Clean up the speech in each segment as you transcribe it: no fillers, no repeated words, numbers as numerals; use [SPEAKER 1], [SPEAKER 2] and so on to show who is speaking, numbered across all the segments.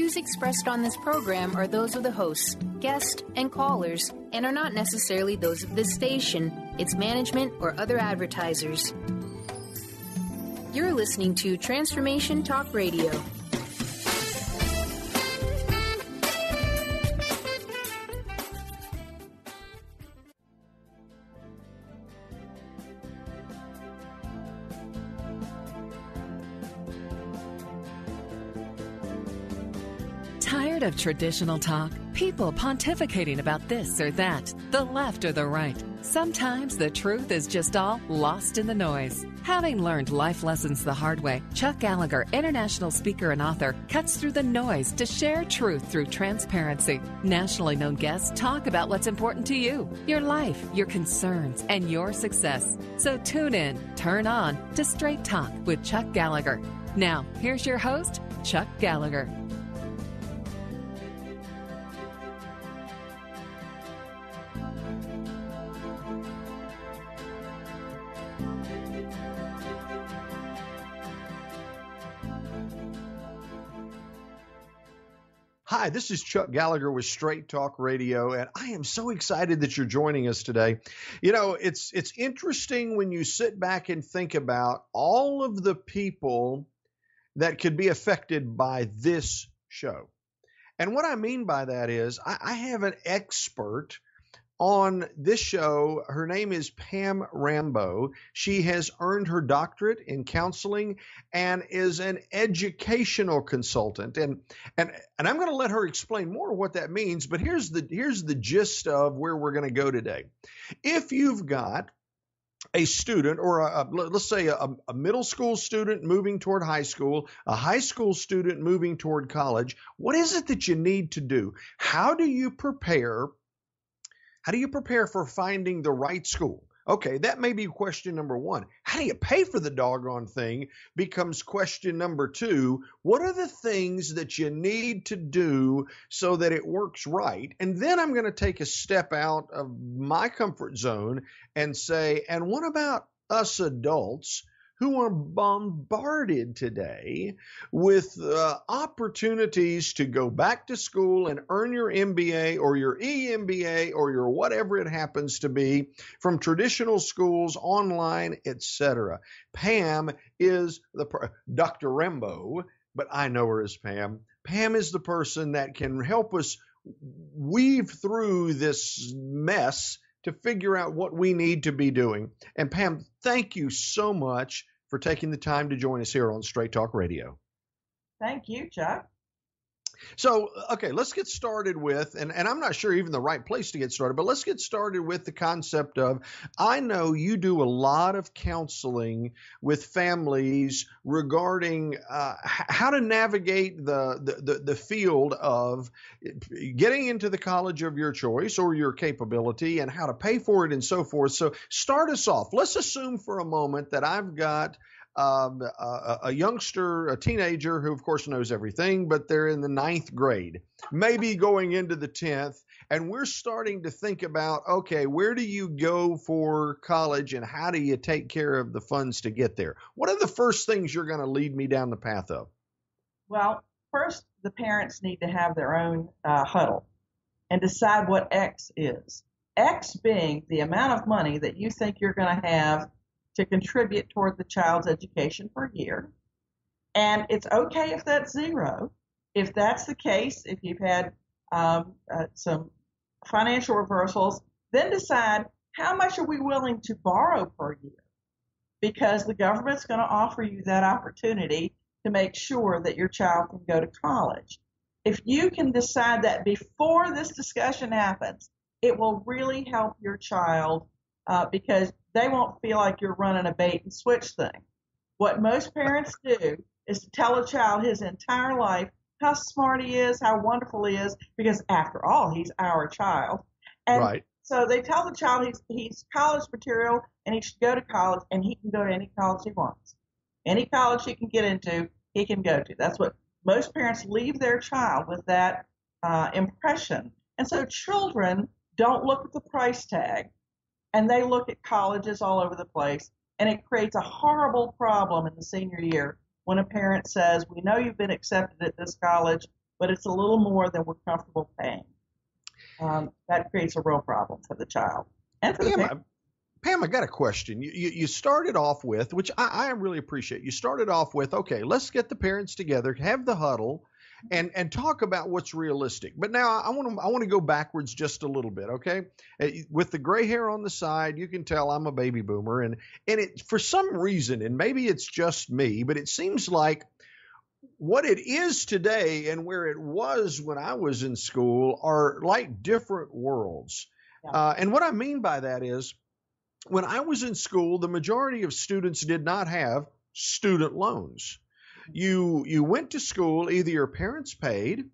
[SPEAKER 1] views expressed on this program are those of the hosts, guests, and callers, and are not necessarily those of this station, its management, or other advertisers. You're listening to Transformation Talk Radio.
[SPEAKER 2] Tired of traditional talk? People pontificating about this or that, the left or the right. Sometimes the truth is just all lost in the noise. Having learned life lessons the hard way, Chuck Gallagher, international speaker and author, cuts through the noise to share truth through transparency. Nationally known guests talk about what's important to you, your life, your concerns, and your success. So tune in, turn on to Straight Talk with Chuck Gallagher. Now, here's your host, Chuck Gallagher.
[SPEAKER 3] Hi, this is Chuck Gallagher with Straight Talk Radio, and I am so excited that you're joining us today. You know, it's interesting when you sit back and think about all of the people that could be affected by this show. And what I mean by that is I have an expert on this show. Her name is Pam Rambo. She has earned her doctorate in counseling and is an educational consultant. And I'm going to let her explain more what that means, but here's the gist of where we're going to go today. If you've got a student or let's say a middle school student moving toward high school, a high school student moving toward college, what is it that you need to do? How do you prepare for finding the right school? Okay, that may be question number one. How do you pay for the doggone thing becomes question number two. What are the things that you need to do so that it works right? And then I'm going to take a step out of my comfort zone and say, and what about us adults who are bombarded today with opportunities to go back to school and earn your MBA or your EMBA or your whatever it happens to be from traditional schools, online, etc. Pam is Dr. Rambo, but I know her as Pam. Pam is the person that can help us weave through this mess to figure out what we need to be doing. And Pam, thank you so much for taking the time to join us here on Straight Talk Radio.
[SPEAKER 4] Thank you, Chuck.
[SPEAKER 3] So, okay, let's get started with, and I'm not sure even the right place to get started, but let's get started with the concept of, I know you do a lot of counseling with families regarding how to navigate the field of getting into the college of your choice or your capability and how to pay for it and so forth. So start us off. Let's assume for a moment that I've got a youngster, a teenager who, of course, knows everything, but they're in the 9th grade, maybe going into the 10th, and we're starting to think about, okay, where do you go for college and how do you take care of the funds to get there? What are the first things you're going to lead me down the path of?
[SPEAKER 4] Well, first, the parents need to have their own huddle and decide what X is. X being the amount of money that you think you're going to have to contribute toward the child's education per year. And it's okay if that's zero. If that's the case, if you've had some financial reversals, then decide how much are we willing to borrow per year? Because the government's going to offer you that opportunity to make sure that your child can go to college. If you can decide that before this discussion happens, it will really help your child because they won't feel like you're running a bait and switch thing. What most parents do is to tell a child his entire life how smart he is, how wonderful he is, because after all, he's our child. And
[SPEAKER 3] right.
[SPEAKER 4] So they tell the child he's college material and he should go to college and he can go to any college he wants. Any college he can get into, he can go to. That's what most parents leave their child with, that impression. And so children don't look at the price tag. And they look at colleges all over the place, and it creates a horrible problem in the senior year when a parent says, we know you've been accepted at this college, but it's a little more than we're comfortable paying. That creates a real problem for the child and for the parent.
[SPEAKER 3] Pam, I got a question. You started off with, which I really appreciate. You started off with, okay, let's get the parents together, have the huddle, and talk about what's realistic. But now I want to go backwards just a little bit, okay? With the gray hair on the side, you can tell I'm a baby boomer, and it, for some reason, and maybe it's just me, but it seems like what it is today and where it was when I was in school are like different worlds.
[SPEAKER 4] Yeah.
[SPEAKER 3] And what I mean by that is, when I was in school, the majority of students did not have student loans. You went to school, either your parents paid,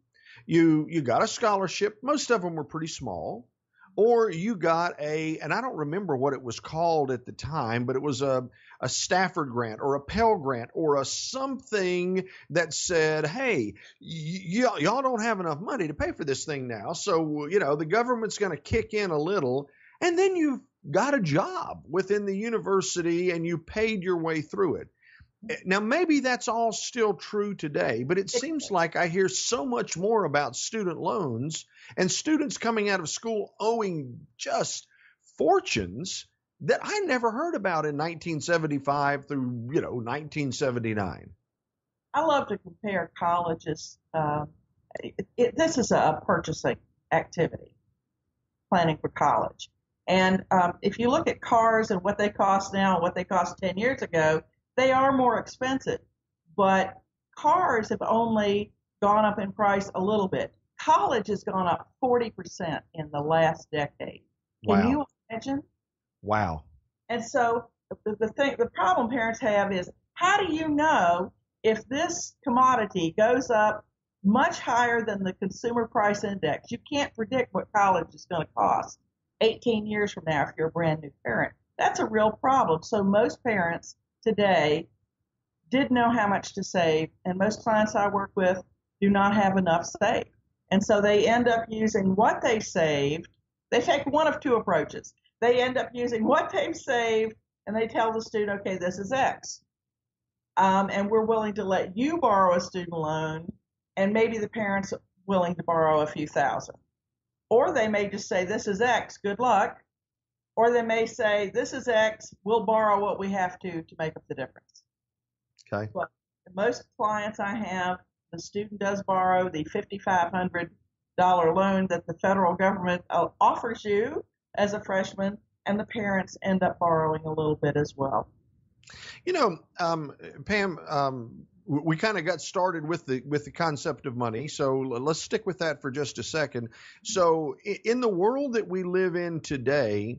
[SPEAKER 3] you got a scholarship, most of them were pretty small, or you got and I don't remember what it was called at the time, but it was a Stafford grant or a Pell grant or a something that said, hey, y'all don't have enough money to pay for this thing now, so the government's going to kick in a little, and then you've got a job within the university and you paid your way through it. Now, maybe that's all still true today, but it seems like I hear so much more about student loans and students coming out of school owing just fortunes that I never heard about in 1975 through, 1979.
[SPEAKER 4] I love to compare colleges. This is a purchasing activity, planning for college. And if you look at cars and what they cost now and what they cost 10 years ago, they are more expensive. But cars have only gone up in price a little bit. College has gone up 40% in the last decade. Can you imagine?
[SPEAKER 3] Wow.
[SPEAKER 4] And so the problem parents have is, how do you know if this commodity goes up much higher than the consumer price index? You can't predict what college is going to cost 18 years from now if you're a brand new parent. That's a real problem. So most parents today didn't know how much to save, and most clients I work with do not have enough saved. And so they end up using what they saved. They take one of two approaches. They end up using what they've saved, and they tell the student, okay, this is X. And we're willing to let you borrow a student loan, and maybe the parent's willing to borrow a few thousand. Or they may just say, this is X, good luck. Or they may say, this is X, we'll borrow what we have to make up the difference.
[SPEAKER 3] Okay.
[SPEAKER 4] But most clients I have, the student does borrow the $5,500 loan that the federal government offers you as a freshman, and the parents end up borrowing a little bit as well.
[SPEAKER 3] Pam, we kind of got started with the concept of money, so let's stick with that for just a second. So in the world that we live in today,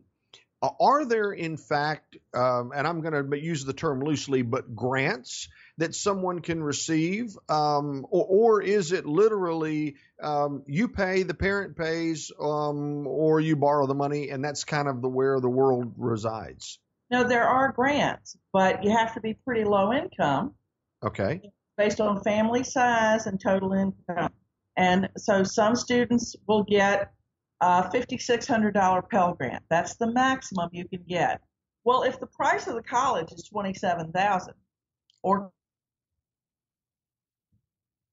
[SPEAKER 3] are there in fact, and I'm going to use the term loosely, but grants that someone can receive, or is it literally you pay, the parent pays, or you borrow the money, and that's kind of where the world resides?
[SPEAKER 4] No, there are grants, but you have to be pretty low income.
[SPEAKER 3] Okay.
[SPEAKER 4] Based on family size and total income. And so some students will get a $5,600 Pell Grant. That's the maximum you can get. Well, if the price of the college is $27,000, or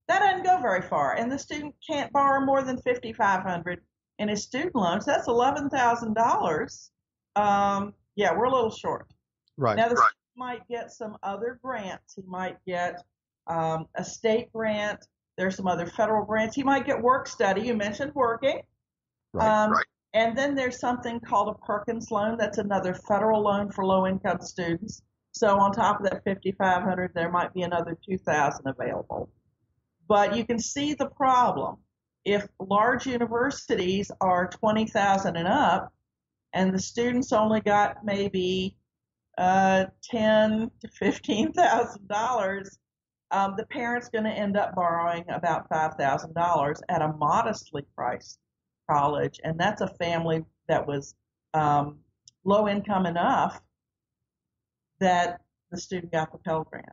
[SPEAKER 4] that doesn't go very far, and the student can't borrow more than $5,500 in his student loans, that's $11,000. Yeah, we're a little short.
[SPEAKER 3] Right.
[SPEAKER 4] Now, the student might get some other grants. He might get a state grant. There's some other federal grants. He might get work study. You mentioned working.
[SPEAKER 3] Right.
[SPEAKER 4] And then there's something called a Perkins loan. That's another federal loan for low-income students. So on top of that $5,500, there might be another $2,000 available. But you can see the problem. If large universities are $20,000 and up, and the students only got maybe $10,000 to $15,000, the parent's going to end up borrowing about $5,000 at a modestly priced college, and that's a family that was low income enough that the student got the Pell Grant.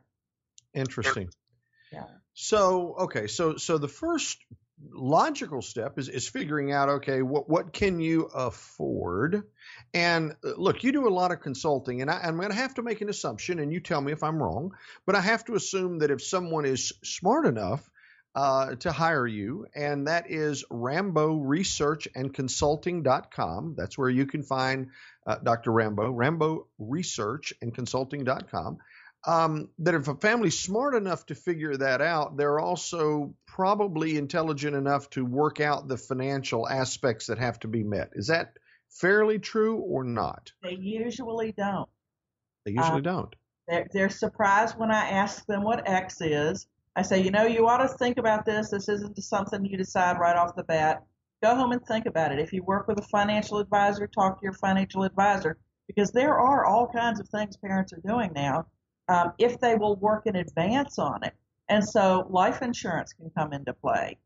[SPEAKER 3] Interesting.
[SPEAKER 4] Yeah.
[SPEAKER 3] So, okay, so the first logical step is figuring out, okay, what can you afford? And look, you do a lot of consulting, and I'm going to have to make an assumption, and you tell me if I'm wrong, but I have to assume that if someone is smart enough, to hire you, and that is RamboResearchandConsulting.com. That's where you can find Dr. Rambo, RamboResearchandConsulting.com. That if a family's smart enough to figure that out, they're also probably intelligent enough to work out the financial aspects that have to be met. Is that fairly true or not?
[SPEAKER 4] They usually don't.
[SPEAKER 3] They usually don't.
[SPEAKER 4] They're surprised when I ask them what X is. I say, you ought to think about this. This isn't something you decide right off the bat. Go home and think about it. If you work with a financial advisor, talk to your financial advisor, because there are all kinds of things parents are doing now if they will work in advance on it. And so life insurance can come into play.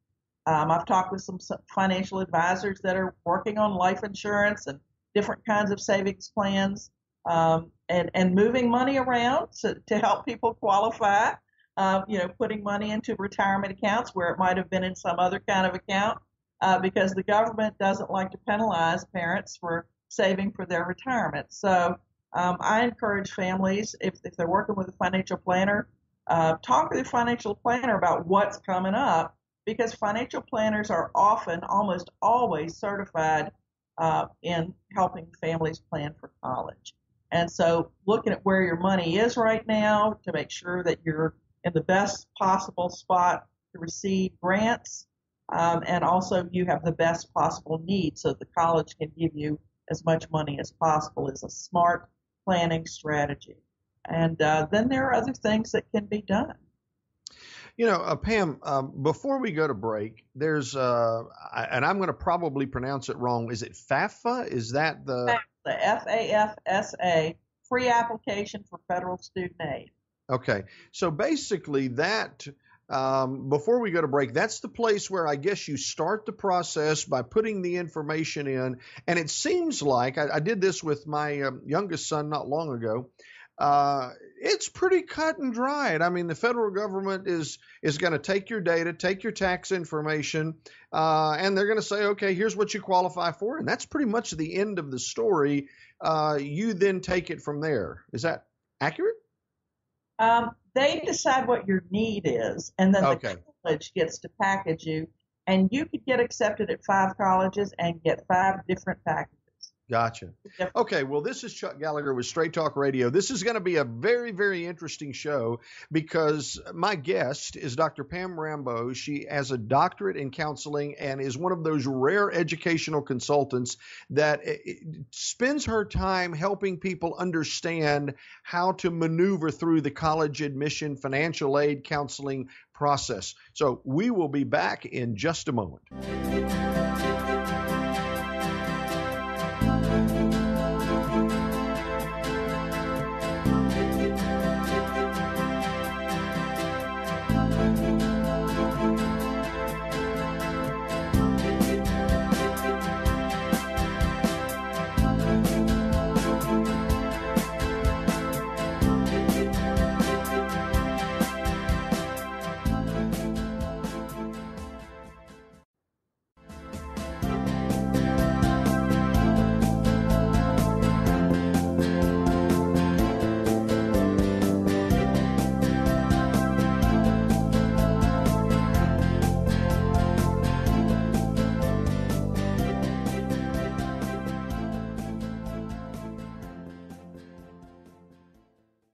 [SPEAKER 4] I've talked with some financial advisors that are working on life insurance and different kinds of savings plans and moving money around to help people qualify. Putting money into retirement accounts where it might have been in some other kind of account because the government doesn't like to penalize parents for saving for their retirement. So I encourage families, if they're working with a financial planner, talk to the financial planner about what's coming up, because financial planners are often, almost always certified in helping families plan for college. And so looking at where your money is right now to make sure that you're in the best possible spot to receive grants, and also you have the best possible need so the college can give you as much money as possible is a smart planning strategy. And then there are other things that can be done.
[SPEAKER 3] Pam, before we go to break, there's, and I'm going to probably pronounce it wrong. Is it FAFSA? Is that the FAFSA,
[SPEAKER 4] free application for federal student aid?
[SPEAKER 3] Okay. So basically that, before we go to break, that's the place where I guess you start the process by putting the information in. And it seems like I did this with my youngest son not long ago. It's pretty cut and dried. I mean, the federal government is going to take your data, take your tax information, and they're going to say, okay, here's what you qualify for. And that's pretty much the end of the story. You then take it from there. Is that accurate?
[SPEAKER 4] They decide what your need is, and then the college gets to package you, and you could get accepted at 5 colleges and get 5 different packages.
[SPEAKER 3] Gotcha. Okay, well, this is Chuck Gallagher with Straight Talk Radio. This is going to be a very, very interesting show because my guest is Dr. Pam Rambo. She has a doctorate in counseling and is one of those rare educational consultants that spends her time helping people understand how to maneuver through the college admission, financial aid, counseling process. So we will be back in just a moment.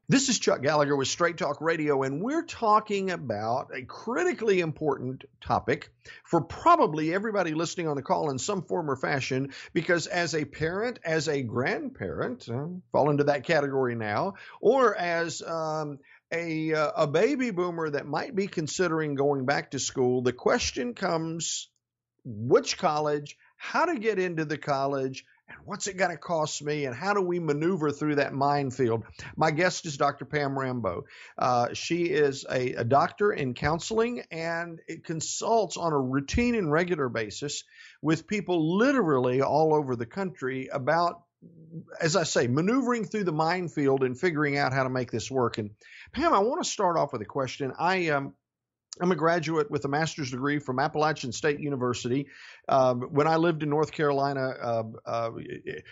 [SPEAKER 3] This is Chuck Gallagher with Straight Talk Radio, and we're talking about a critically important topic for probably everybody listening on the call in some form or fashion, because as a parent, as a grandparent, fall into that category now, or as a baby boomer that might be considering going back to school, the question comes, which college, how to get into the college, and what's it going to cost me, and how do we maneuver through that minefield? My guest is Dr. Pam Rambo. She is a doctor in counseling and it consults on a routine and regular basis with people literally all over the country about, as I say, maneuvering through the minefield and figuring out how to make this work. And Pam, I want to start off with a question. I'm a graduate with a master's degree from Appalachian State University. When I lived in North Carolina,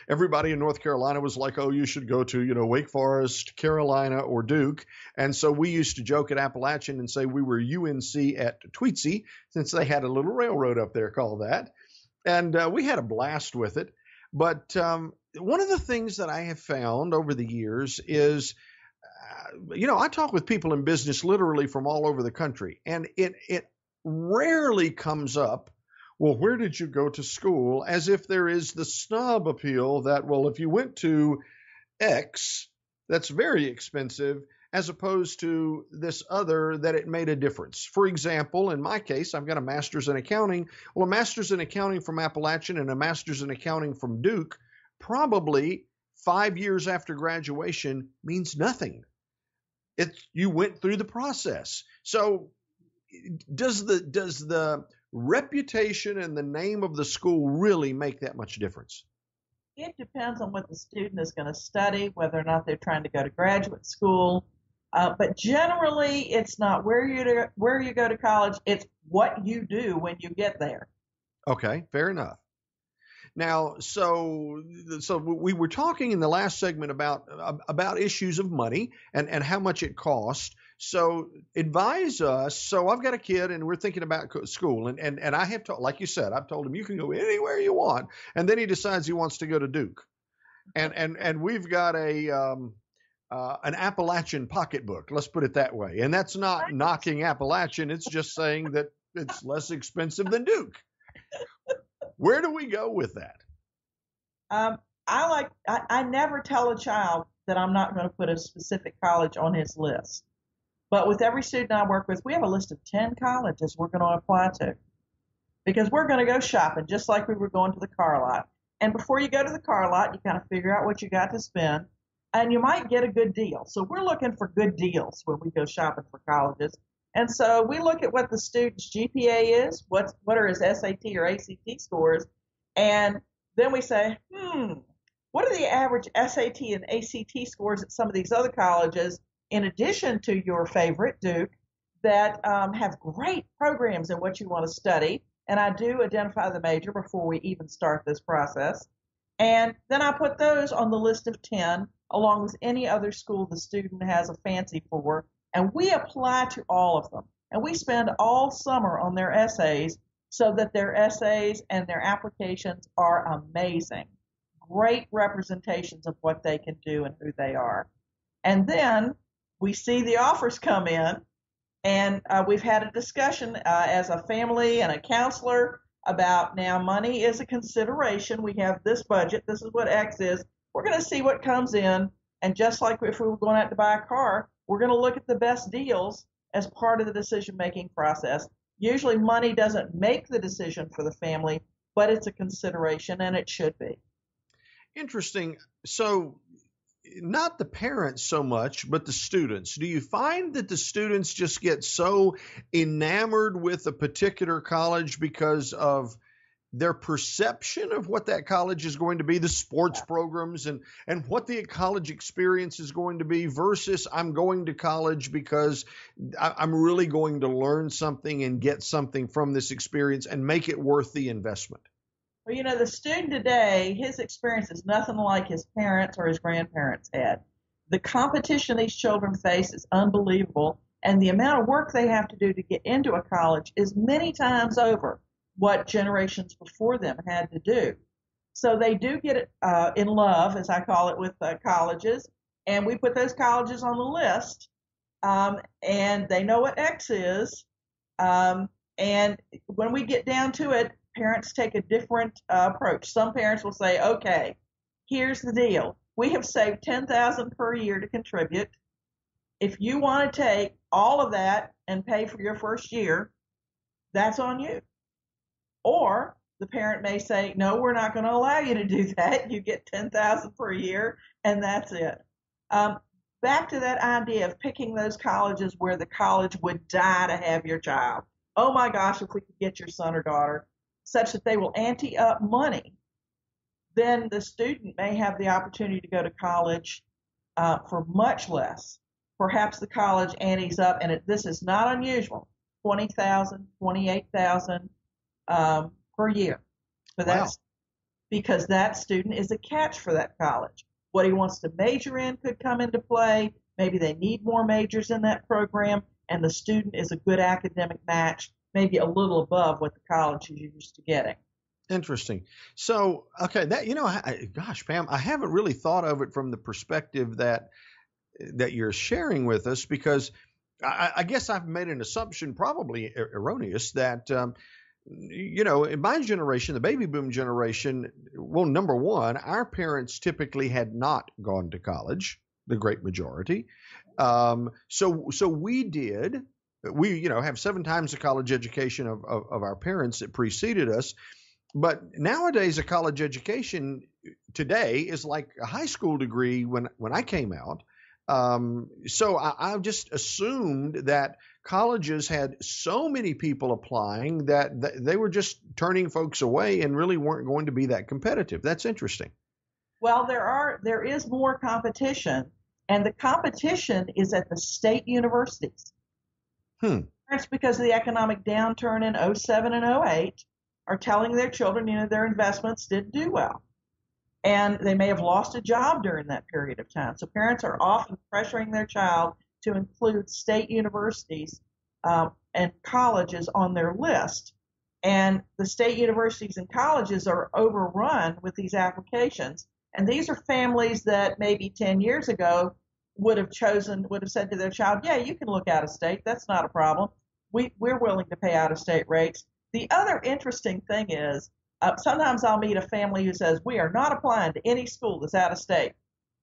[SPEAKER 3] everybody in North Carolina was like, "Oh, you should go to, Wake Forest, Carolina, or Duke." And so we used to joke at Appalachian and say we were UNC at Tweetsie, since they had a little railroad up there called that. And we had a blast with it. But one of the things that I have found over the years is, I talk with people in business literally from all over the country, and it rarely comes up, well, where did you go to school? As if there is the snob appeal that, well, if you went to X, that's very expensive, as opposed to this other, that it made a difference. For example, in my case, I've got a master's in accounting. Well, a master's in accounting from Appalachian and a master's in accounting from Duke, probably 5 years after graduation, means nothing. You went through the process. So does the reputation and the name of the school really make that much difference?
[SPEAKER 4] It depends on what the student is going to study, whether or not they're trying to go to graduate school. But generally, it's not where you go to college. It's what you do when you get there.
[SPEAKER 3] Okay, fair enough. Now, so we were talking in the last segment about issues of money and how much it costs. So advise us. So I've got a kid and we're thinking about school, and I have to, like you said, I've told him you can go anywhere you want, and then he decides he wants to go to Duke, and we've got an Appalachian pocketbook. Let's put it that way. And that's not knocking Appalachian. It's just saying that it's less expensive than Duke. Where do we go with that?
[SPEAKER 4] I never tell a child that I'm not going to put a specific college on his list. But with every student I work with, we have a list of 10 colleges we're going to apply to. Because we're going to go shopping, just like we were going to the car lot. And before you go to the car lot, you kind of figure out what you got to spend. And you might get a good deal. So we're looking for good deals when we go shopping for colleges. And so we look at what the student's GPA is, what are his SAT or ACT scores, and then we say, what are the average SAT and ACT scores at some of these other colleges, in addition to your favorite, Duke, that have great programs in what you want to study. And I do identify the major before we even start this process. And then I put those on the list of 10, along with any other school the student has a fancy for. And we apply to all of them. And we spend all summer on their essays so that their essays and their applications are amazing. Great representations of what they can do and who they are. And then we see the offers come in, and we've had a discussion as a family and a counselor about, now money is a consideration. We have this budget. This is what X is. We're going to see what comes in. And just like if we were going out to buy a car, we're going to look at the best deals as part of the decision-making process. Usually money doesn't make the decision for the family, but it's a consideration, and it should be.
[SPEAKER 3] Interesting. So not the parents so much, but the students. Do you find that the students just get so enamored with a particular college because of their perception of what that college is going to be, the sports programs and what the college experience is going to be, versus I'm going to college because I'm really going to learn something and get something from this experience and make it worth the investment?
[SPEAKER 4] Well, the student today, his experience is nothing like his parents or his grandparents had. The competition these children face is unbelievable, and the amount of work they have to do to get into a college is many times over what generations before them had to do. So they do get in love, as I call it, with colleges, and we put those colleges on the list, and they know what X is. And when we get down to it, parents take a different approach. Some parents will say, okay, here's the deal. We have saved $10,000 per year to contribute. If you want to take all of that and pay for your first year, that's on you. Or the parent may say, no, we're not going to allow you to do that. You get $10,000 per year, and that's it. Back to that idea of picking those colleges where the college would die to have your child. Oh my gosh, if we could get your son or daughter, such that they will ante up money, then the student may have the opportunity to go to college for much less. Perhaps the college antes up, and this is not unusual. $20,000, $28,000 per year. So that's because that student is a catch for that college. What he wants to major in could come into play. Maybe they need more majors in that program, and the student is a good academic match, maybe a little above what the college is used to getting.
[SPEAKER 3] Interesting. So, okay, that gosh, Pam, I haven't really thought of it from the perspective that you're sharing with us, because I guess I've made an assumption, probably erroneous, that in my generation, the baby boom generation, well, number one, our parents typically had not gone to college, the great majority. So we did. We have 7 times the college education of our parents that preceded us. But nowadays, a college education today is like a high school degree when I came out. So I've just assumed that colleges had so many people applying that they were just turning folks away and really weren't going to be that competitive. That's interesting.
[SPEAKER 4] Well, there is more competition, and the competition is at the state universities. Parents, because of the economic downturn in 07 and 08, are telling their children, their investments didn't do well. And they may have lost a job during that period of time. So parents are often pressuring their child to include state universities and colleges on their list. And the state universities and colleges are overrun with these applications. And these are families that maybe 10 years ago would have said to their child, yeah, you can look out of state. That's not a problem. We're willing to pay out of state rates. The other interesting thing is, sometimes I'll meet a family who says, we are not applying to any school that's out of state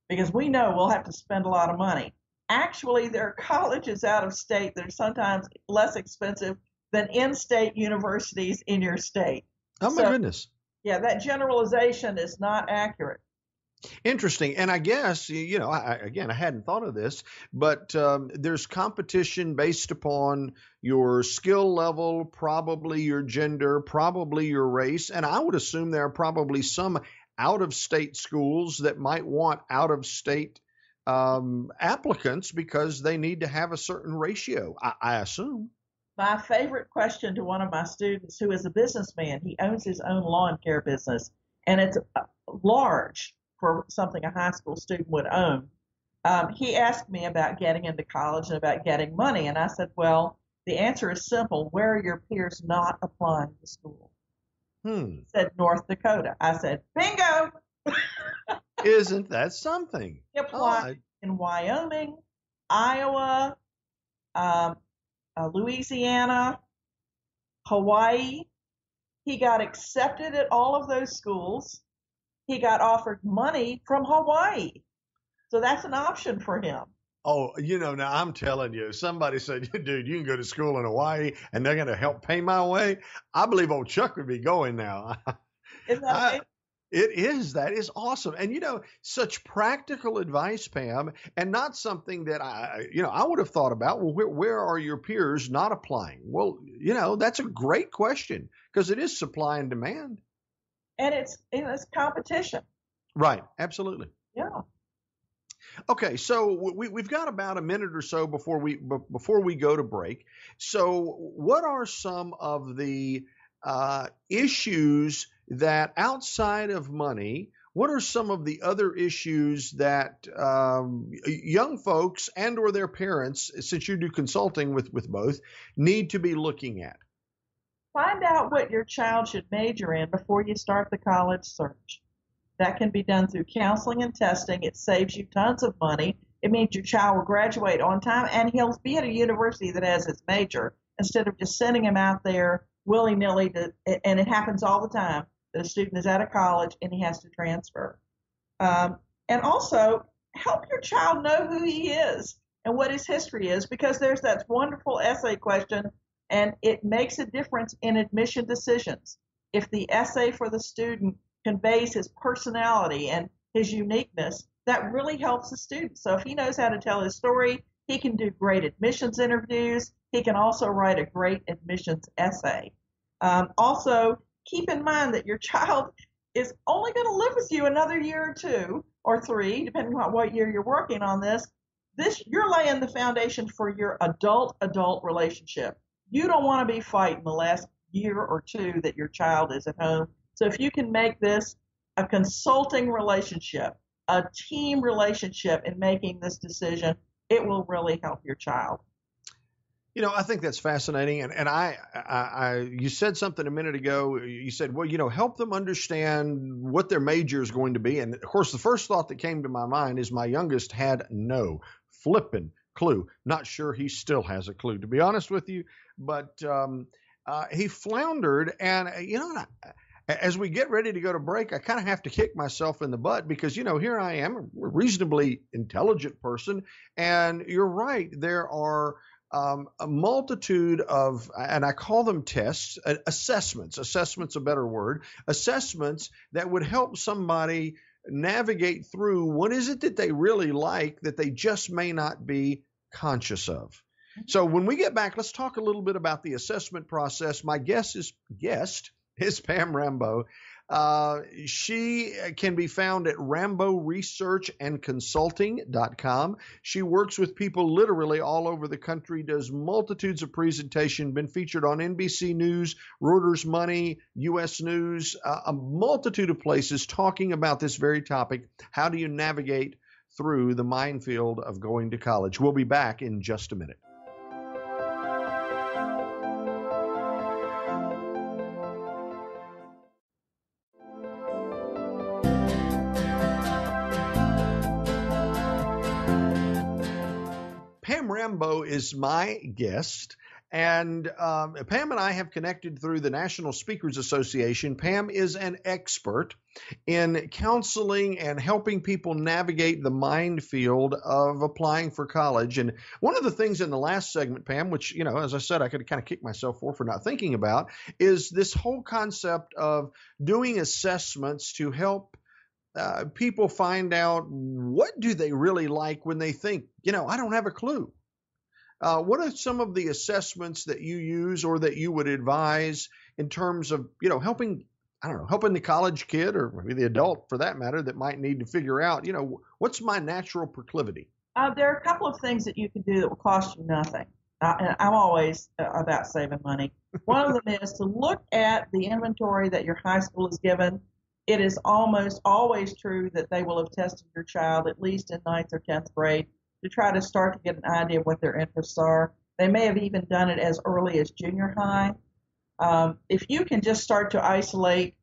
[SPEAKER 4] because we know we'll have to spend a lot of money. Actually, there are colleges out of state that are sometimes less expensive than in-state universities in your state.
[SPEAKER 3] Oh, my goodness.
[SPEAKER 4] Yeah, that generalization is not accurate.
[SPEAKER 3] Interesting. And I guess, I hadn't thought of this, but there's competition based upon your skill level, probably your gender, probably your race. And I would assume there are probably some out-of-state schools that might want out-of-state applicants because they need to have a certain ratio, I assume.
[SPEAKER 4] My favorite question to one of my students, who is a businessman, he owns his own lawn care business, and it's large for something a high school student would own. He asked me about getting into college and about getting money. And I said, well, the answer is simple. Where are your peers not applying to school? He said, North Dakota. I said, bingo.
[SPEAKER 3] Isn't that something?
[SPEAKER 4] He applied in Wyoming, Iowa, Louisiana, Hawaii. He got accepted at all of those schools. He got offered money from Hawaii. So that's an option for him.
[SPEAKER 3] Oh, now I'm telling you, somebody said, dude, you can go to school in Hawaii and they're going to help pay my way. I believe old Chuck would be going now.
[SPEAKER 4] Isn't that amazing?
[SPEAKER 3] It is. That is awesome. And, such practical advice, Pam, and not something that I would have thought about. Well, where are your peers not applying? Well, that's a great question because it is supply and demand.
[SPEAKER 4] And it's competition.
[SPEAKER 3] Right. Absolutely.
[SPEAKER 4] Yeah.
[SPEAKER 3] Okay. So we've got about a minute or so before we go to break. So what are some of the issues that outside of money, what are some of the other issues that young folks and or their parents, since you do consulting with both, need to be looking at?
[SPEAKER 4] Find out what your child should major in before you start the college search. That can be done through counseling and testing. It saves you tons of money. It means your child will graduate on time and he'll be at a university that has his major instead of just sending him out there willy-nilly. And it happens all the time that a student is out of college and he has to transfer. And also help your child know who he is and what his history is, because there's that wonderful essay question, and it makes a difference in admission decisions. If the essay for the student conveys his personality and his uniqueness, that really helps the student. So if he knows how to tell his story, he can do great admissions interviews. He can also write a great admissions essay. Also, keep in mind that your child is only going to live with you another year or 2 or 3, depending on what year you're working on this. You're laying the foundation for your adult relationship. You don't want to be fighting the last year or two that your child is at home. So if you can make this a consulting relationship, a team relationship in making this decision, it will really help your child.
[SPEAKER 3] I think that's fascinating. And you said something a minute ago. You said, well, help them understand what their major is going to be. And of course, the first thought that came to my mind is my youngest had no flippin' clue. Not sure he still has a clue, to be honest with you. But he floundered. And, as we get ready to go to break, I kind of have to kick myself in the butt because, here I am, a reasonably intelligent person. And you're right. There are a multitude of, and I call them tests, assessments. Assessment's a better word. Assessments that would help somebody navigate through what is it that they really like that they just may not be conscious of. So when we get back, let's talk a little bit about the assessment process. My guest is Pam Rambo. She can be found at ramboresearchandconsulting.com. She works with people literally all over the country, does multitudes of presentations, been featured on NBC News, Reuters Money, U.S. News, a multitude of places talking about this very topic. How do you navigate through the minefield of going to college? We'll be back in just a minute. Pam Rambo is my guest, and Pam and I have connected through the National Speakers Association. Pam is an expert in counseling and helping people navigate the minefield of applying for college. And one of the things in the last segment, Pam, which, as I said, I could kind of kick myself for not thinking about, is this whole concept of doing assessments to help people find out what do they really like when they think, I don't have a clue. What are some of the assessments that you use or that you would advise in terms of, helping the college kid or maybe the adult for that matter that might need to figure out, what's my natural proclivity?
[SPEAKER 4] There are a couple of things that you can do that will cost you nothing. And I'm always about saving money. One of them is to look at the inventory that your high school has given. It is almost always true that they will have tested your child at least in 9th or 10th grade to try to start to get an idea of what their interests are. They may have even done it as early as junior high. If you can just start to isolate,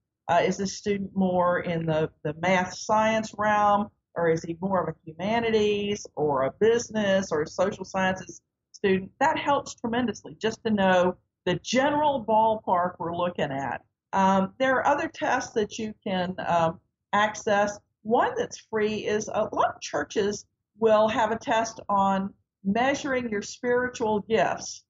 [SPEAKER 4] is this student more in the math science realm, or is he more of a humanities or a business or a social sciences student? That helps tremendously just to know the general ballpark we're looking at. There are other tests that you can access. One that's free is a lot of churches will have a test on measuring your spiritual gifts.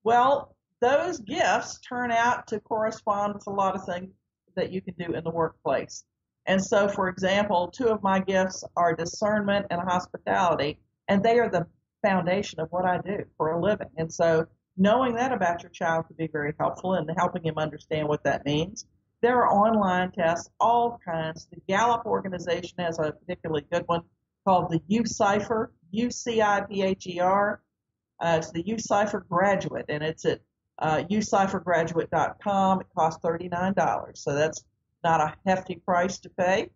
[SPEAKER 4] Well, those gifts turn out to correspond with a lot of things that you can do in the workplace. And so, for example, 2 of my gifts are discernment and hospitality, and they are the foundation of what I do for a living. And so knowing that about your child could be very helpful in helping him understand what that means. There are online tests, all kinds. The Gallup organization has a particularly good one called the UCipher, UCIPHER. It's the UCipher Graduate, and it's at uciphergraduate.com. It costs $39. So that's not a hefty price to pay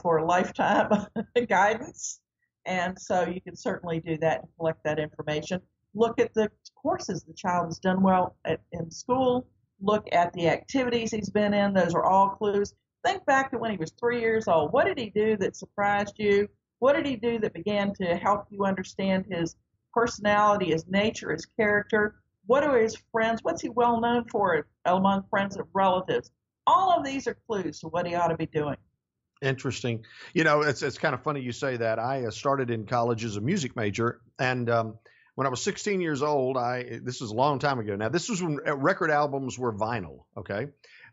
[SPEAKER 4] for lifetime guidance. And so you can certainly do that and collect that information. Look at the courses the child has done well in school. Look at the activities he's been in. Those are all clues. Think back to when he was 3 years old. What did he do that surprised you? What did he do that began to help you understand his personality, his nature, his character? What are his friends? What's he well known for among friends and relatives? All of these are clues to what he ought to be doing.
[SPEAKER 3] Interesting. It's kind of funny you say that. I started in college as a music major, and when I was 16 years old, this was a long time ago. Now, this was when record albums were vinyl, okay?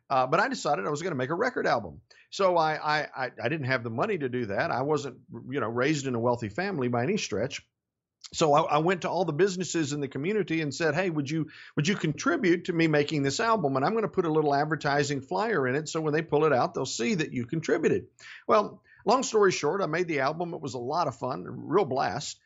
[SPEAKER 3] But I decided I was going to make a record album. So I didn't have the money to do that. I wasn't, raised in a wealthy family by any stretch. So I went to all the businesses in the community and said, hey, would you contribute to me making this album? And I'm going to put a little advertising flyer in it. So when they pull it out, they'll see that you contributed. Well, long story short, I made the album. It was a lot of fun, a real blast.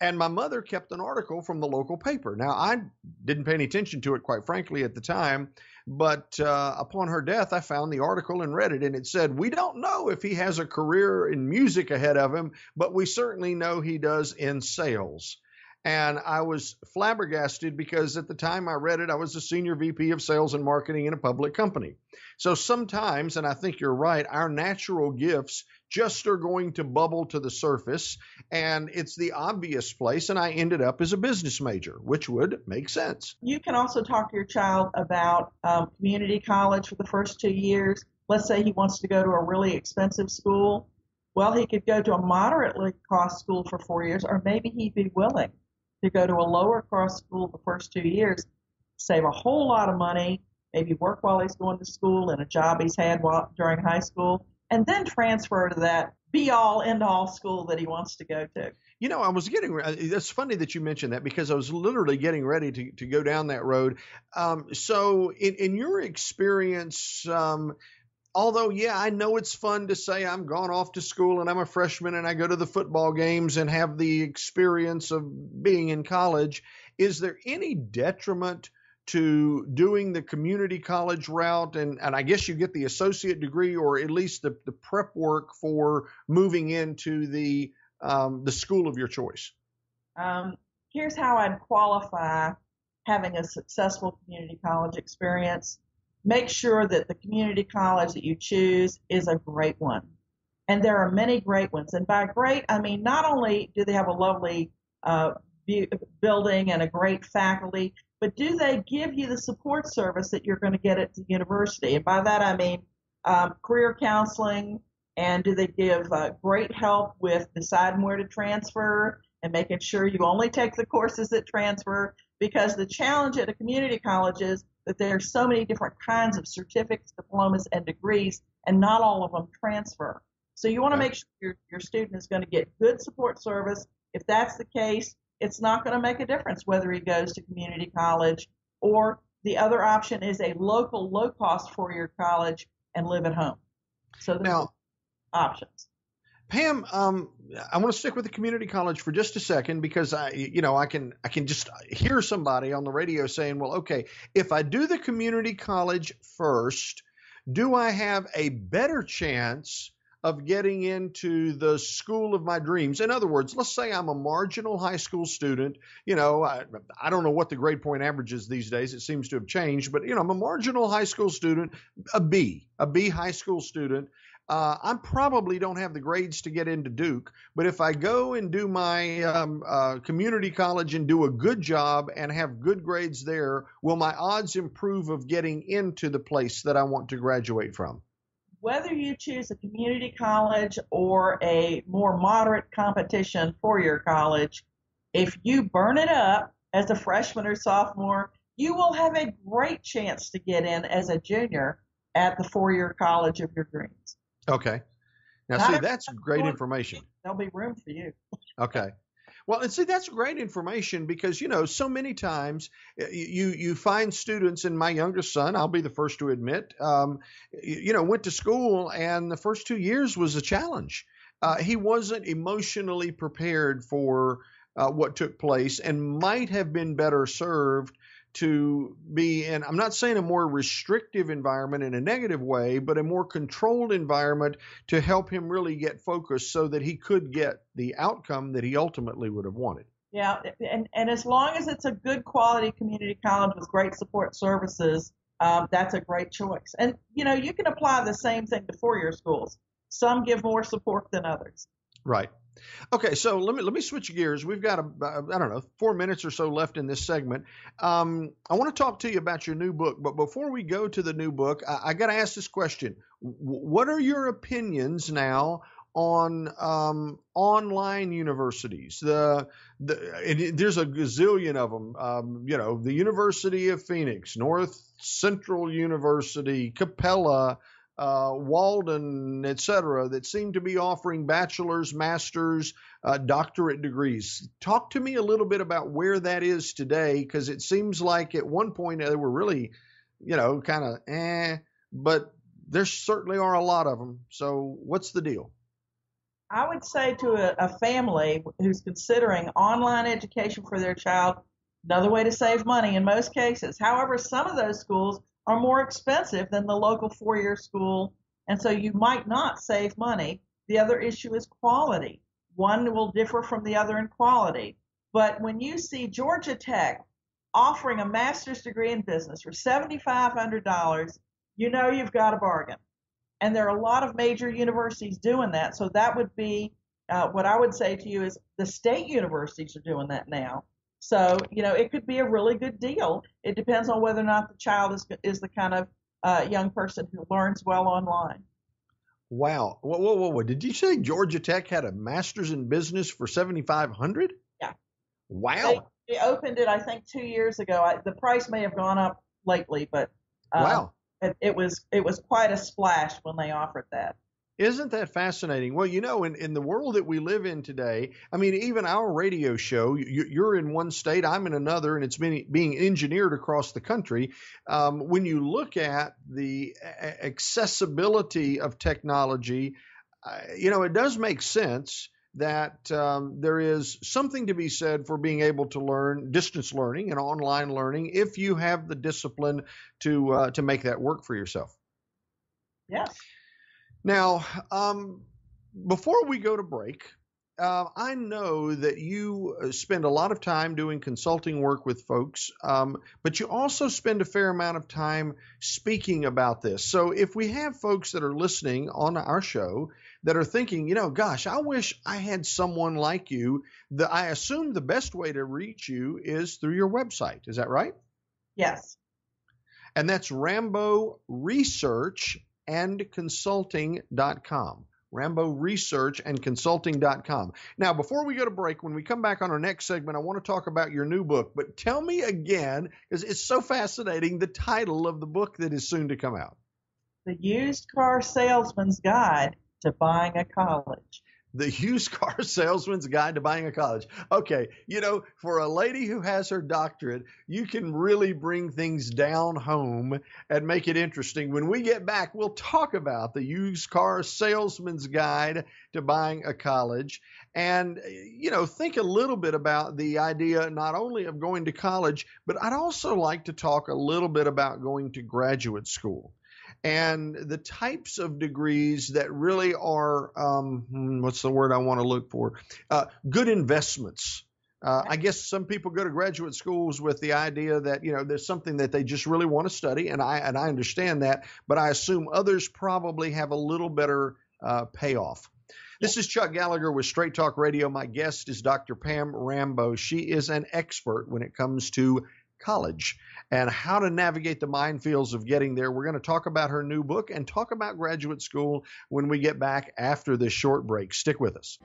[SPEAKER 3] And my mother kept an article from the local paper. Now, I didn't pay any attention to it, quite frankly, at the time. But upon her death, I found the article and read it. And it said, we don't know if he has a career in music ahead of him, but we certainly know he does in sales. And I was flabbergasted because at the time I read it, I was a senior VP of sales and marketing in a public company. So sometimes, and I think you're right, our natural gifts just are going to bubble to the surface, and it's the obvious place. And I ended up as a business major, which would make sense.
[SPEAKER 4] You can also talk to your child about community college for the first 2 years. Let's say he wants to go to a really expensive school. Well, he could go to a moderately cost school for 4 years, or maybe he'd be willing to go to a lower cost school the first 2 years, save a whole lot of money, maybe work while he's going to school in a job he's had during high school, and then transfer to that be-all, end-all school that he wants to go to.
[SPEAKER 3] You know, it's funny that you mentioned that because I was literally getting ready to go down that road. So in your experience, although, yeah, I know it's fun to say I'm gone off to school and I'm a freshman and I go to the football games and have the experience of being in college, is there any detriment to doing the community college route? And I guess you get the associate degree or at least the prep work for moving into the school of your choice.
[SPEAKER 4] Here's how I'd qualify having a successful community college experience. Make sure that the community college that you choose is a great one. And there are many great ones. And by great, I mean not only do they have a lovely building and a great faculty, but do they give you the support service that you're going to get at the university? And by that I mean career counseling, and do they give great help with deciding where to transfer and making sure you only take the courses that transfer? Because the challenge at a community college is that there are so many different kinds of certificates, diplomas, and degrees, and not all of them transfer. So you want to make sure your student is going to get good support service. If that's the case, it's not going to make a difference whether he goes to community college, or the other option is a local, low-cost four-year college and live at home. So there's options.
[SPEAKER 3] Pam, I want to stick with the community college for just a second because I can just hear somebody on the radio saying, well, okay, if I do the community college first, do I have a better chance of getting into the school of my dreams? In other words, let's say I'm a marginal high school student. I don't know what the grade point average is these days. It seems to have changed, but I'm a marginal high school student, a B high school student. I probably don't have the grades to get into Duke, but if I go and do my community college and do a good job and have good grades there, will my odds improve of getting into the place that I want to graduate from?
[SPEAKER 4] Whether you choose a community college or a more moderate competition four-year college, if you burn it up as a freshman or sophomore, you will have a great chance to get in as a junior at the four-year college of your dreams.
[SPEAKER 3] Okay. Now, see, that's great information.
[SPEAKER 4] There'll be room for you.
[SPEAKER 3] Okay. Well, and see, that's great information because, so many times you find students, and my youngest son, I'll be the first to admit, went to school and the first 2 years was a challenge. He wasn't emotionally prepared for what took place and might have been better served to be in, I'm not saying a more restrictive environment in a negative way, but a more controlled environment to help him really get focused so that he could get the outcome that he ultimately would have wanted.
[SPEAKER 4] Yeah, and as long as it's a good quality community college with great support services, that's a great choice. And, you can apply the same thing to four-year schools. Some give more support than others.
[SPEAKER 3] Right. Okay, so let me switch gears. We've got 4 minutes or so left in this segment. I want to talk to you about your new book, but before we go to the new book, I got to ask this question: what are your opinions now on online universities? There's a gazillion of them. The University of Phoenix, North Central University, Capella, Walden, etc., that seem to be offering bachelor's, master's, doctorate degrees. Talk to me a little bit about where that is today, because it seems like at one point they were really, kind of but there certainly are a lot of them. So what's the deal?
[SPEAKER 4] I would say to a family who's considering online education for their child, another way to save money in most cases. However, some of those schools are more expensive than the local four-year school, and so you might not save money. The other issue is quality. One will differ from the other in quality. But when you see Georgia Tech offering a master's degree in business for $7,500, you know you've got a bargain. And there are a lot of major universities doing that. So that would be what I would say to you is the state universities are doing that now. So, it could be a really good deal. It depends on whether or not the child is the kind of young person who learns well online.
[SPEAKER 3] Wow. Whoa. Did you say Georgia Tech had a master's in business for $7,500?
[SPEAKER 4] Yeah.
[SPEAKER 3] Wow.
[SPEAKER 4] They opened it, I think, 2 years ago. The price may have gone up lately, but
[SPEAKER 3] wow.
[SPEAKER 4] It was quite a splash when they offered that.
[SPEAKER 3] Isn't that fascinating? Well, in the world that we live in today, I mean, even our radio show, you're in one state, I'm in another, and it's being engineered across the country. When you look at the accessibility of technology, it does make sense that there is something to be said for being able to learn distance learning and online learning if you have the discipline to make that work for yourself.
[SPEAKER 4] Yes.
[SPEAKER 3] Now, before we go to break, I know that you spend a lot of time doing consulting work with folks, but you also spend a fair amount of time speaking about this. So if we have folks that are listening on our show that are thinking, gosh, I wish I had someone like you, I assume the best way to reach you is through your website. Is that right?
[SPEAKER 4] Yes.
[SPEAKER 3] And that's Rambo Research and Consulting.com. Rambo Research and Consulting.com. Now, before we go to break, when we come back on our next segment, I want to talk about your new book. But tell me again, because it's so fascinating, the title of the book that is soon to come out.
[SPEAKER 4] The Used Car Salesman's Guide to Buying a College.
[SPEAKER 3] The Used Car Salesman's Guide to Buying a College. Okay, for a lady who has her doctorate, you can really bring things down home and make it interesting. When we get back, we'll talk about the Used Car Salesman's Guide to Buying a College and, think a little bit about the idea not only of going to college, but I'd also like to talk a little bit about going to graduate school. And the types of degrees that really are, what's the word I want to look for? Good investments. I guess some people go to graduate schools with the idea that, there's something that they just really want to study. And I understand that, but I assume others probably have a little better payoff. This is Chuck Gallagher with Straight Talk Radio. My guest is Dr. Pam Rambo. She is an expert when it comes to college and how to navigate the minefields of getting there. We're going to talk about her new book and talk about graduate school when we get back after this short break. Stick with us.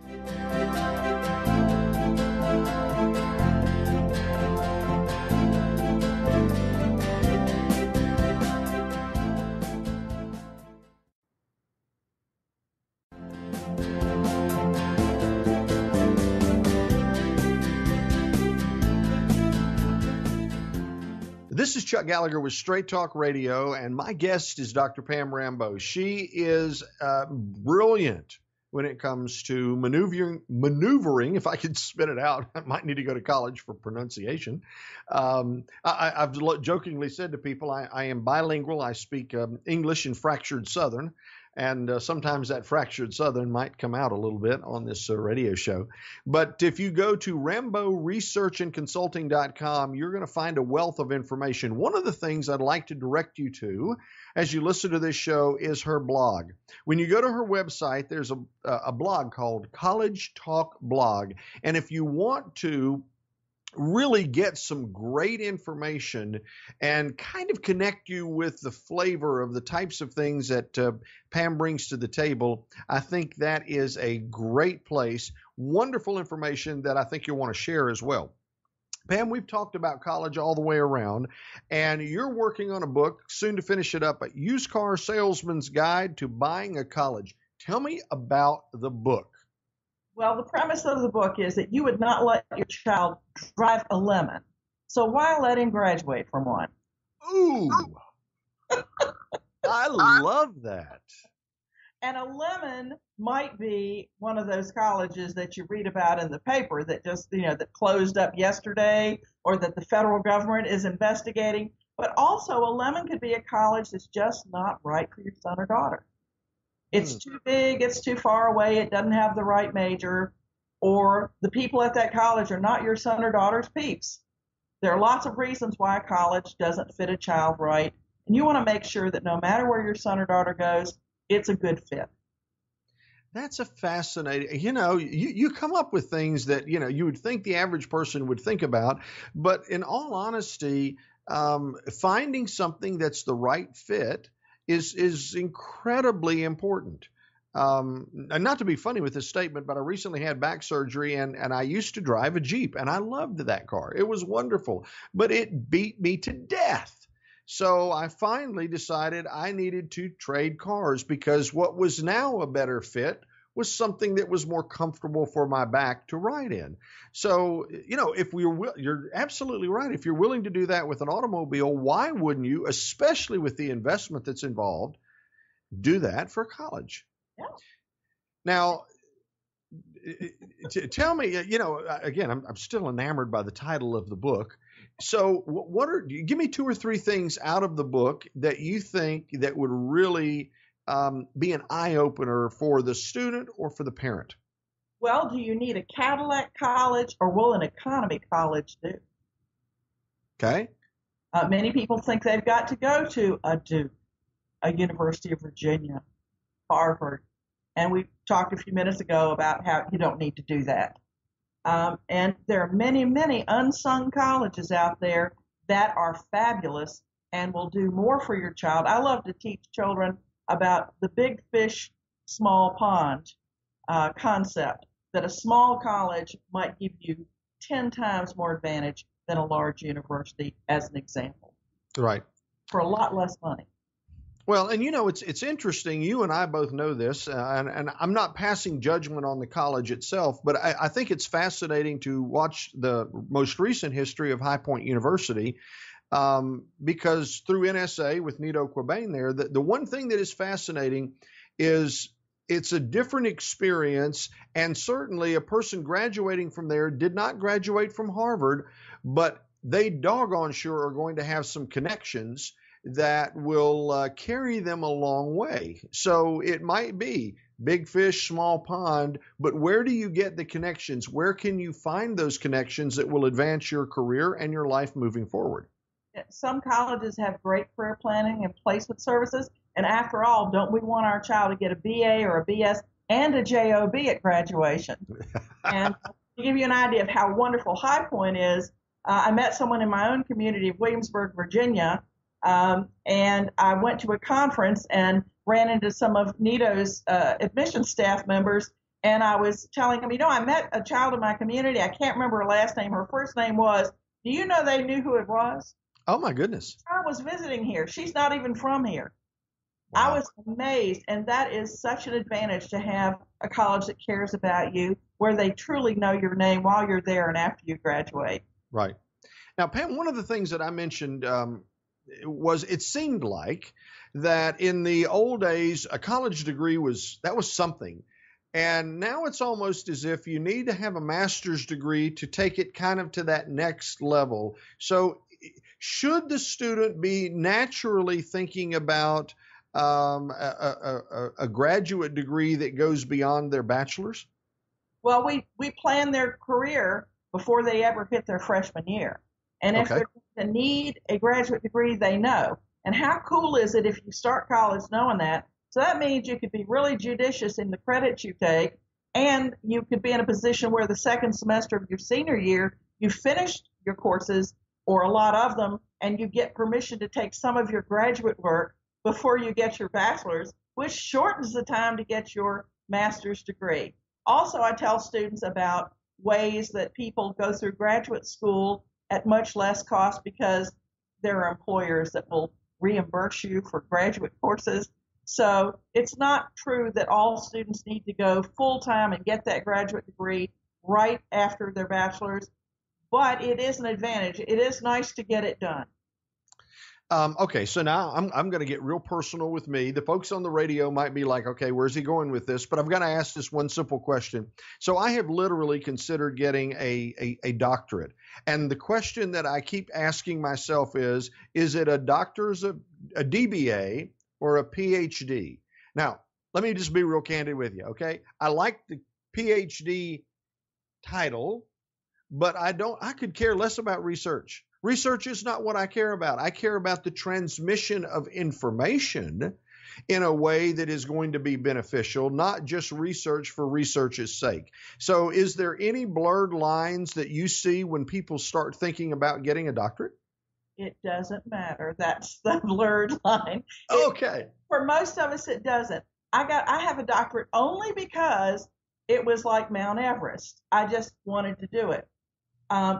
[SPEAKER 3] This is Chuck Gallagher with Straight Talk Radio, and my guest is Dr. Pam Rambo. She is brilliant when it comes to maneuvering, if I could spit it out. I might need to go to college for pronunciation. I've jokingly said to people, I am bilingual. I speak English and fractured Southern. And sometimes that fractured Southern might come out a little bit on this radio show. But if you go to RamboResearchandConsulting.com, you're going to find a wealth of information. One of the things I'd like to direct you to as you listen to this show is her blog. When you go to her website, there's a blog called College Talk Blog. And if you want to really get some great information and kind of connect you with the flavor of the types of things that Pam brings to the table, I think that is a great place. Wonderful information that I think you'll want to share as well. Pam, we've talked about college all the way around, and you're working on a book, soon to finish it up, a Used Car Salesman's Guide to Buying a College. Tell me about the book.
[SPEAKER 4] Well, the premise of the book is that you would not let your child drive a lemon. So why let him graduate from one?
[SPEAKER 3] Ooh, I love that.
[SPEAKER 4] And a lemon might be one of those colleges that you read about in the paper that just, that closed up yesterday or that the federal government is investigating. But also a lemon could be a college that's just not right for your son or daughter. It's too big, it's too far away, it doesn't have the right major, or the people at that college are not your son or daughter's peeps. There are lots of reasons why a college doesn't fit a child right, and you want to make sure that no matter where your son or daughter goes, it's a good fit.
[SPEAKER 3] That's a fascinating, you come up with things that, you would think the average person would think about, but in all honesty, finding something that's the right fit is incredibly important. And not to be funny with this statement, but I recently had back surgery and I used to drive a Jeep and I loved that car. It was wonderful, but it beat me to death. So I finally decided I needed to trade cars because what was now a better fit was something that was more comfortable for my back to ride in. So, if you're absolutely right. If you're willing to do that with an automobile, why wouldn't you, especially with the investment that's involved, do that for college?
[SPEAKER 4] Yeah.
[SPEAKER 3] Now, tell me, again, I'm still enamored by the title of the book. So give me 2 or 3 things out of the book that you think that would really be an eye opener for the student or for the parent?
[SPEAKER 4] Well, do you need a Cadillac college or will an economy college do?
[SPEAKER 3] Okay.
[SPEAKER 4] Many people think they've got to go to a Duke, a University of Virginia, Harvard. And we talked a few minutes ago about how you don't need to do that. And there are many, many unsung colleges out there that are fabulous and will do more for your child. I love to teach children about the big fish, small pond concept, that a small college might give you 10 times more advantage than a large university, as an example.
[SPEAKER 3] Right.
[SPEAKER 4] For a lot less money.
[SPEAKER 3] Well, and it's interesting. You and I both know this, and I'm not passing judgment on the college itself, but I think it's fascinating to watch the most recent history of High Point University, because through NSA with Nito Quabain there, the one thing that is fascinating is it's a different experience, and certainly a person graduating from there did not graduate from Harvard, but they doggone sure are going to have some connections that will carry them a long way. So it might be big fish, small pond, but where do you get the connections? Where can you find those connections that will advance your career and your life moving forward?
[SPEAKER 4] Some colleges have great career planning and placement services. And after all, don't we want our child to get a BA or a BS and a JOB at graduation? And to give you an idea of how wonderful High Point is, I met someone in my own community of Williamsburg, Virginia, and I went to a conference and ran into some of NITO's admissions staff members, and I was telling them, I met a child in my community. I can't remember her last name. Her first name was, do you know they knew who it was?
[SPEAKER 3] Oh, my goodness.
[SPEAKER 4] I was visiting here. She's not even from here.
[SPEAKER 3] Wow.
[SPEAKER 4] I was amazed, and that is such an advantage to have a college that cares about you, where they truly know your name while you're there and after you graduate.
[SPEAKER 3] Right. Now, Pam, one of the things that I mentioned was it seemed like that in the old days, a college degree was something. And now it's almost as if you need to have a master's degree to take it kind of to that next level. So should the student be naturally thinking about a graduate degree that goes beyond their bachelor's?
[SPEAKER 4] Well, we plan their career before they ever hit their freshman year. And if they're going to need a graduate degree, they know. And how cool is it if you start college knowing that? So that means you could be really judicious in the credits you take, and you could be in a position where the second semester of your senior year, you finished your courses, or a lot of them, and you get permission to take some of your graduate work before you get your bachelor's, which shortens the time to get your master's degree. Also, I tell students about ways that people go through graduate school at much less cost because there are employers that will reimburse you for graduate courses. So it's not true that all students need to go full-time and get that graduate degree right after their bachelor's, but it is an advantage. It is nice to get it done.
[SPEAKER 3] Okay, so now I'm going to get real personal with me. The folks on the radio might be like, okay, where's he going with this? But I've got to ask this one simple question. So I have literally considered getting a doctorate. And the question that I keep asking myself is it a doctor's, a DBA or a PhD? Now, let me just be real candid with you, okay? I like the PhD title, but I could care less about research. Research is not what I care about. I care about the transmission of information in a way that is going to be beneficial, not just research for research's sake. So is there any blurred lines that you see when people start thinking about getting a doctorate?
[SPEAKER 4] It doesn't matter. That's the blurred line.
[SPEAKER 3] Okay.
[SPEAKER 4] For most of us, it doesn't. I have a doctorate only because it was like Mount Everest. I just wanted to do it.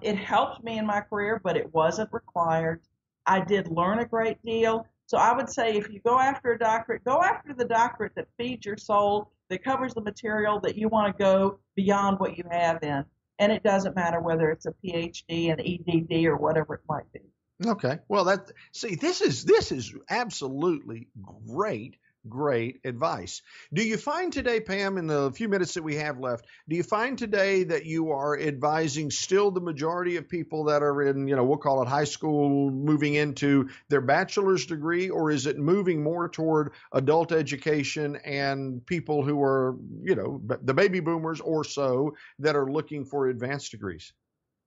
[SPEAKER 4] It helped me in my career, but it wasn't required. I did learn a great deal. So I would say if you go after a doctorate, go after the doctorate that feeds your soul, that covers the material that you want to go beyond what you have in. And it doesn't matter whether it's a PhD, an EDD, or whatever it might be.
[SPEAKER 3] Okay. Well, this is absolutely great advice. Do you find today, Pam, in the few minutes that we have left, do you find today that you are advising still the majority of people that are in, we'll call it high school, moving into their bachelor's degree, or is it moving more toward adult education and people who are, the baby boomers or so that are looking for advanced degrees?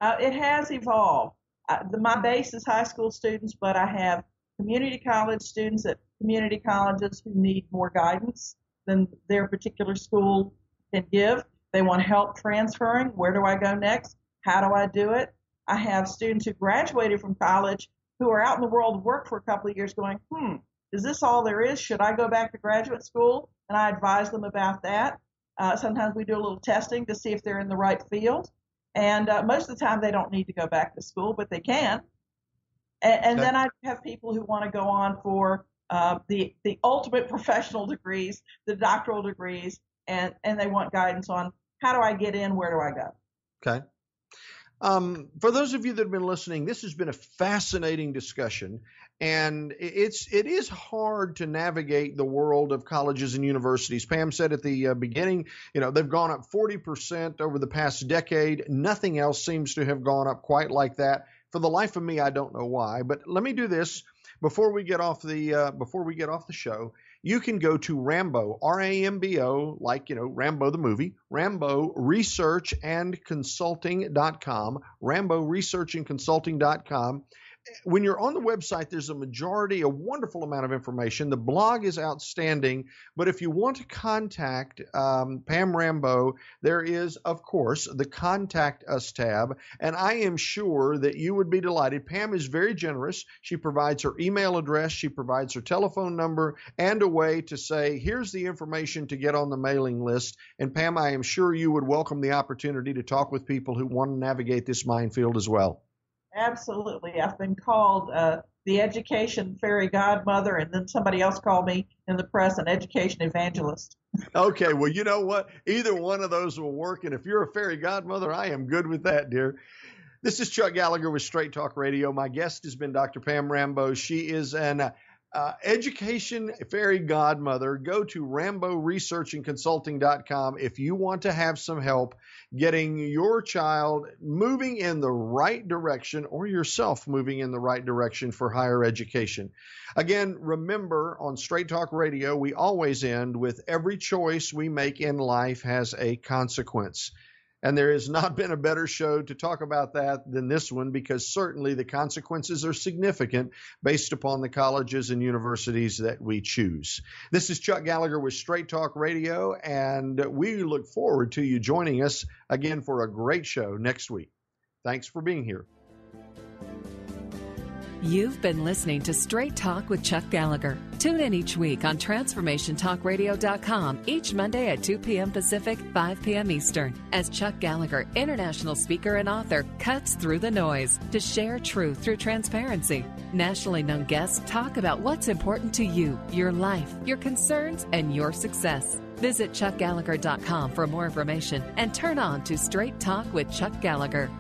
[SPEAKER 4] It has evolved. My base is high school students, but I have community college students at community colleges who need more guidance than their particular school can give. They want help transferring. Where do I go next? How do I do it? I have students who graduated from college who are out in the world of work for a couple of years going, is this all there is? Should I go back to graduate school? And I advise them about that. Sometimes we do a little testing to see if they're in the right field. And most of the time they don't need to go back to school, but they can. And then I have people who want to go on for the ultimate professional degrees, the doctoral degrees, and they want guidance on how do I get in, where do I go?
[SPEAKER 3] Okay. For those of you that have been listening, this has been a fascinating discussion, and it is hard to navigate the world of colleges and universities. Pam said at the beginning, they've gone up 40% over the past decade. Nothing else seems to have gone up quite like that. For the life of me, I don't know why. But let me do this before we get off the show. You can go to Rambo, Rambo, like Rambo the movie, Rambo Research and Consulting.com, Rambo Research and Consulting.com. When you're on the website, there's a wonderful amount of information. The blog is outstanding, but if you want to contact Pam Rambo, there is, of course, the Contact Us tab, and I am sure that you would be delighted. Pam is very generous. She provides her email address, she provides her telephone number, and a way to say, here's the information to get on the mailing list. And Pam, I am sure you would welcome the opportunity to talk with people who want to navigate this minefield as well.
[SPEAKER 4] Absolutely. I've been called the education fairy godmother, and then somebody else called me in the press an education evangelist.
[SPEAKER 3] Okay, well, you know what? Either one of those will work, and if you're a fairy godmother, I am good with that, dear. This is Chuck Gallagher with Straight Talk Radio. My guest has been Dr. Pam Rambo. She is an education fairy godmother. Go to RamboResearchAndConsulting.com if you want to have some help getting your child moving in the right direction or yourself moving in the right direction for higher education. Again, remember, on Straight Talk Radio, we always end with every choice we make in life has a consequence. And there has not been a better show to talk about that than this one, because certainly the consequences are significant based upon the colleges and universities that we choose. This is Chuck Gallagher with Straight Talk Radio, and we look forward to you joining us again for a great show next week. Thanks for being here.
[SPEAKER 2] You've been listening to Straight Talk with Chuck Gallagher. Tune in each week on TransformationTalkRadio.com each Monday at 2 p.m. Pacific, 5 p.m. Eastern, as Chuck Gallagher, international speaker and author, cuts through the noise to share truth through transparency. Nationally known guests talk about what's important to you, your life, your concerns, and your success. Visit ChuckGallagher.com for more information and turn on to Straight Talk with Chuck Gallagher.